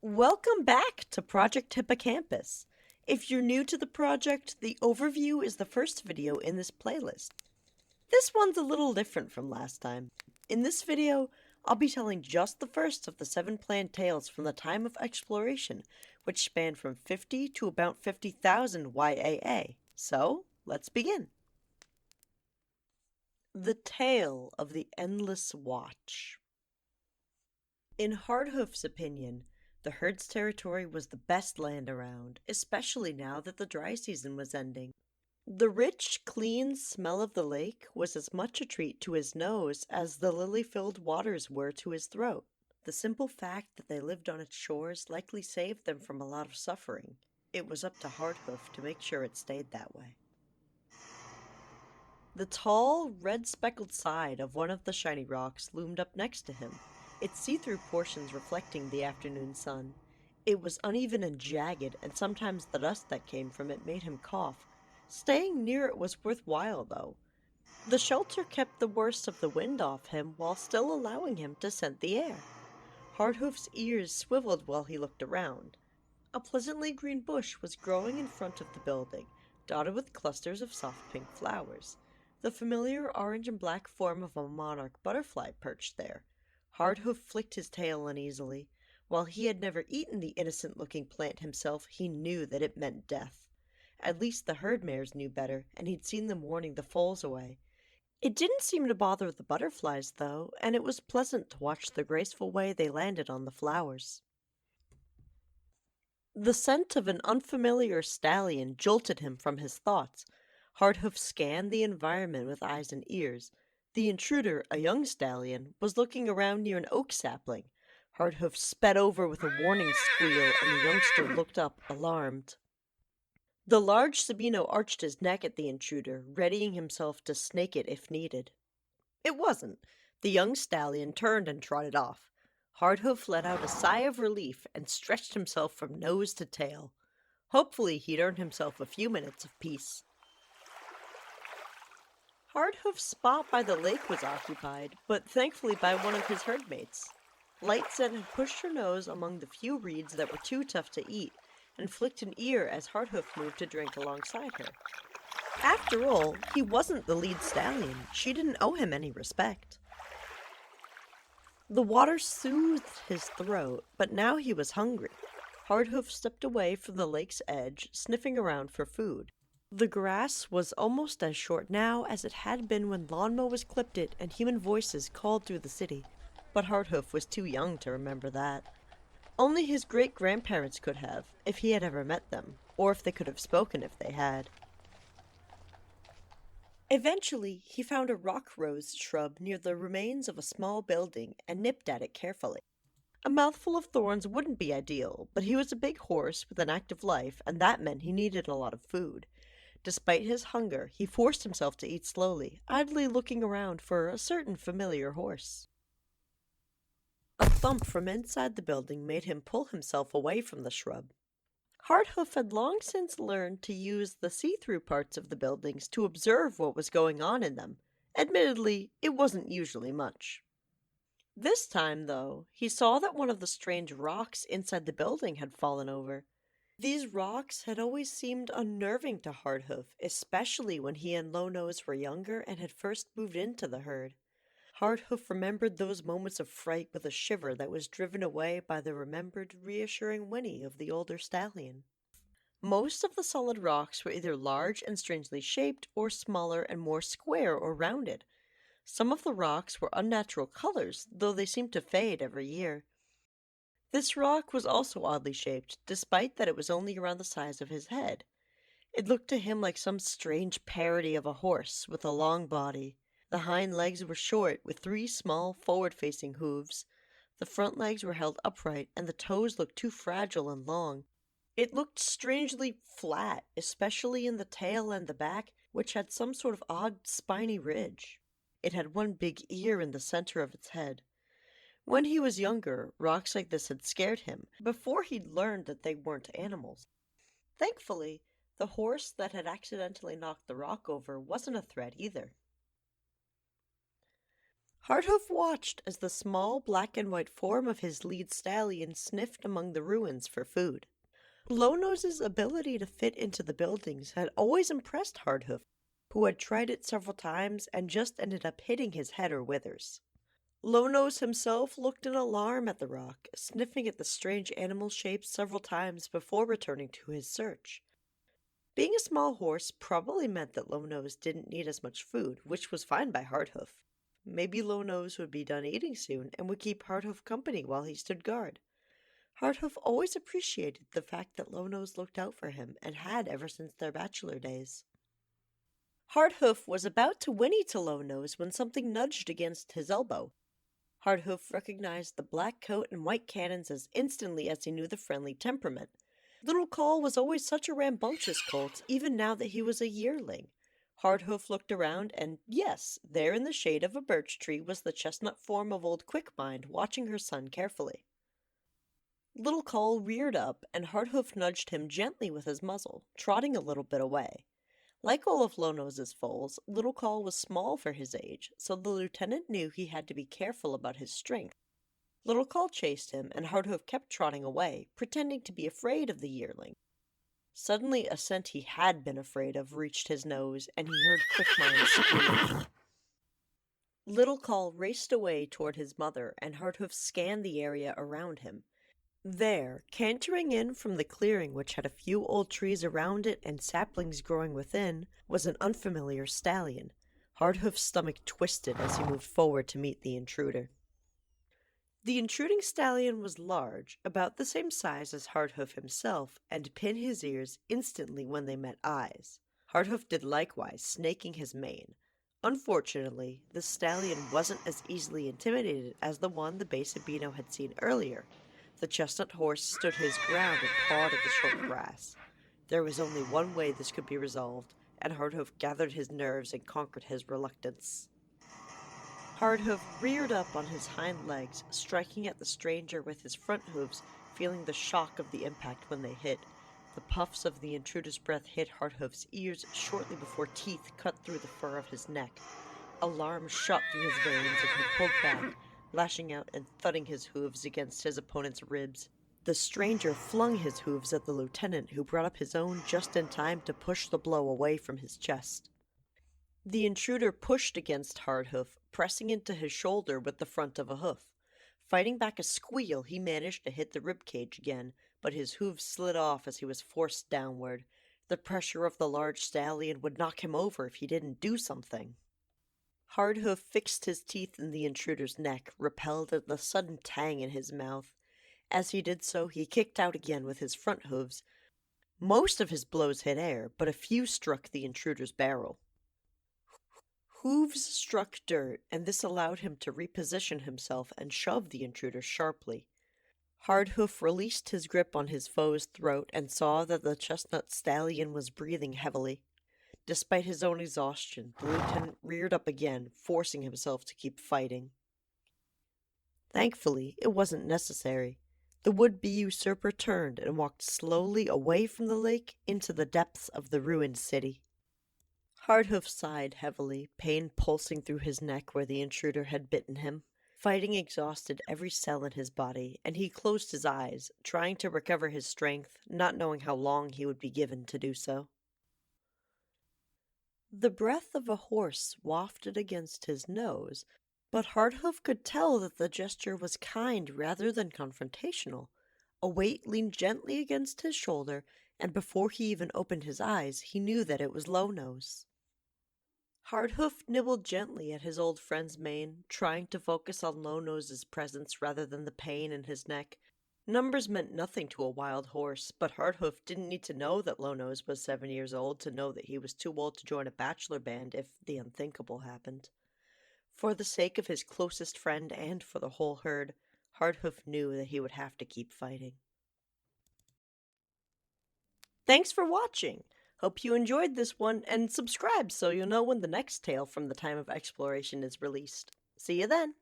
Welcome back to Project Hippocampus. If you're new to the project, the overview is the first video in this playlist. This one's a little different from last time. In this video, I'll be telling just the first of the 7 planned tales from the time of exploration, which span from 50 to about 50,000 YAA. So, let's begin. The Tale of the Endless Watch. In Hardhoof's opinion, the herd's territory was the best land around, especially now that the dry season was ending. The rich, clean smell of the lake was as much a treat to his nose as the lily-filled waters were to his throat. The simple fact that they lived on its shores likely saved them from a lot of suffering. It was up to Hardhoof to make sure it stayed that way. The tall, red-speckled side of one of the shiny rocks loomed up next to him, its see-through portions reflecting the afternoon sun. It was uneven and jagged, and sometimes the dust that came from it made him cough. Staying near it was worthwhile, though. The shelter kept the worst of the wind off him while still allowing him to scent the air. Hardhoof's ears swiveled while he looked around. A pleasantly green bush was growing in front of the building, dotted with clusters of soft pink flowers. The familiar orange and black form of a monarch butterfly perched there. Hardhoof flicked his tail uneasily. While he had never eaten the innocent-looking plant himself, he knew that it meant death. At least the herd mares knew better, and he'd seen them warning the foals away. It didn't seem to bother the butterflies, though, and it was pleasant to watch the graceful way they landed on the flowers. The scent of an unfamiliar stallion jolted him from his thoughts. Hardhoof scanned the environment with eyes and ears. The intruder, a young stallion, was looking around near an oak sapling. Hardhoof sped over with a warning squeal, and the youngster looked up, alarmed. The large Sabino arched his neck at the intruder, readying himself to snake it if needed. It wasn't. The young stallion turned and trotted off. Hardhoof let out a sigh of relief and stretched himself from nose to tail. Hopefully he'd earned himself a few minutes of peace. Hardhoof's spot by the lake was occupied, but thankfully by one of his herdmates. Lightscent had pushed her nose among the few reeds that were too tough to eat, and flicked an ear as Hardhoof moved to drink alongside her. After all, he wasn't the lead stallion. She didn't owe him any respect. The water soothed his throat, but now he was hungry. Hardhoof stepped away from the lake's edge, sniffing around for food. The grass was almost as short now as it had been when lawn mowers clipped it and human voices called through the city, but Hardhoof was too young to remember that. Only his great-grandparents could have, if he had ever met them, or if they could have spoken if they had. Eventually, he found a rock rose shrub near the remains of a small building and nipped at it carefully. A mouthful of thorns wouldn't be ideal, but he was a big horse with an active life, and that meant he needed a lot of food. Despite his hunger, he forced himself to eat slowly, idly looking around for a certain familiar horse. A thump from inside the building made him pull himself away from the shrub. Hardhoof had long since learned to use the see-through parts of the buildings to observe what was going on in them. Admittedly, it wasn't usually much. This time, though, he saw that one of the strange rocks inside the building had fallen over. These rocks had always seemed unnerving to Hardhoof, especially when he and Low Nose were younger and had first moved into the herd. Hardhoof remembered those moments of fright with a shiver that was driven away by the remembered, reassuring whinny of the older stallion. Most of the solid rocks were either large and strangely shaped, or smaller and more square or rounded. Some of the rocks were unnatural colors, though they seemed to fade every year. This rock was also oddly shaped, despite that it was only around the size of his head. It looked to him like some strange parody of a horse with a long body. The hind legs were short, with 3 small, forward-facing hooves. The front legs were held upright, and the toes looked too fragile and long. It looked strangely flat, especially in the tail and the back, which had some sort of odd spiny ridge. It had one big ear in the center of its head. When he was younger, rocks like this had scared him, before he'd learned that they weren't animals. Thankfully, the horse that had accidentally knocked the rock over wasn't a threat either. Hardhoof watched as the small black and white form of his lead stallion sniffed among the ruins for food. Lownose's ability to fit into the buildings had always impressed Hardhoof, who had tried it several times and just ended up hitting his head or withers. Lownose himself looked in alarm at the rock, sniffing at the strange animal shapes several times before returning to his search. Being a small horse probably meant that Lownose didn't need as much food, which was fine by Hardhoof. Maybe Lownose would be done eating soon and would keep Hardhoof company while he stood guard. Hardhoof always appreciated the fact that Lownose looked out for him and had ever since their bachelor days. Hardhoof was about to whinny to Lownose when something nudged against his elbow. Hardhoof recognized the black coat and white cannons as instantly as he knew the friendly temperament. Little Cole was always such a rambunctious colt, even now that he was a yearling. Hardhoof looked around, and yes, there in the shade of a birch tree was the chestnut form of old Quickmind, watching her son carefully. Little Cole reared up, and Hardhoof nudged him gently with his muzzle, trotting a little bit away. Like all of Lownose's foals, Little Cole was small for his age, so the lieutenant knew he had to be careful about his strength. Little Cole chased him, and Hardhoof kept trotting away, pretending to be afraid of the yearling. Suddenly, a scent he had been afraid of reached his nose, and he heard Quickmind scream. Little Cole raced away toward his mother, and Hardhoof scanned the area around him. There, cantering in from the clearing which had a few old trees around it and saplings growing within, was an unfamiliar stallion. Hardhoof's stomach twisted as he moved forward to meet the intruder. The intruding stallion was large, about the same size as Hardhoof himself, and pinned his ears instantly when they met eyes. Hardhoof did likewise, snaking his mane. Unfortunately, the stallion wasn't as easily intimidated as the one the Bay Sabino had seen earlier. The chestnut horse stood his ground and pawed at the short grass. There was only one way this could be resolved, and Hardhoof gathered his nerves and conquered his reluctance. Hardhoof reared up on his hind legs, striking at the stranger with his front hooves, feeling the shock of the impact when they hit. The puffs of the intruder's breath hit Hardhoof's ears shortly before teeth cut through the fur of his neck. Alarm shot through his veins and he pulled back, lashing out and thudding his hooves against his opponent's ribs. The stranger flung his hooves at the lieutenant, who brought up his own just in time to push the blow away from his chest. The intruder pushed against Hardhoof, pressing into his shoulder with the front of a hoof. Fighting back a squeal, he managed to hit the ribcage again, but his hooves slid off as he was forced downward. The pressure of the large stallion would knock him over if he didn't do something. Hardhoof fixed his teeth in the intruder's neck, repelled at the sudden tang in his mouth. As he did so, he kicked out again with his front hooves. Most of his blows hit air, but a few struck the intruder's barrel. Hooves struck dirt, and this allowed him to reposition himself and shove the intruder sharply. Hardhoof released his grip on his foe's throat and saw that the chestnut stallion was breathing heavily. Despite his own exhaustion, the lieutenant reared up again, forcing himself to keep fighting. Thankfully, it wasn't necessary. The would-be usurper turned and walked slowly away from the lake into the depths of the ruined city. Hardhoof sighed heavily, pain pulsing through his neck where the intruder had bitten him. Fighting exhausted every cell in his body, and he closed his eyes, trying to recover his strength, not knowing how long he would be given to do so. The breath of a horse wafted against his nose, but Hardhoof could tell that the gesture was kind rather than confrontational. A weight leaned gently against his shoulder, and before he even opened his eyes, he knew that it was Lownose. Hardhoof nibbled gently at his old friend's mane, trying to focus on Lownose's presence rather than the pain in his neck. Numbers meant nothing to a wild horse, but Hardhoof didn't need to know that Lownose was 7 years old to know that he was too old to join a bachelor band if the unthinkable happened. For the sake of his closest friend and for the whole herd, Hardhoof knew that he would have to keep fighting. Thanks for watching! Hope you enjoyed this one, and subscribe so you'll know when the next tale from the time of exploration is released. See you then!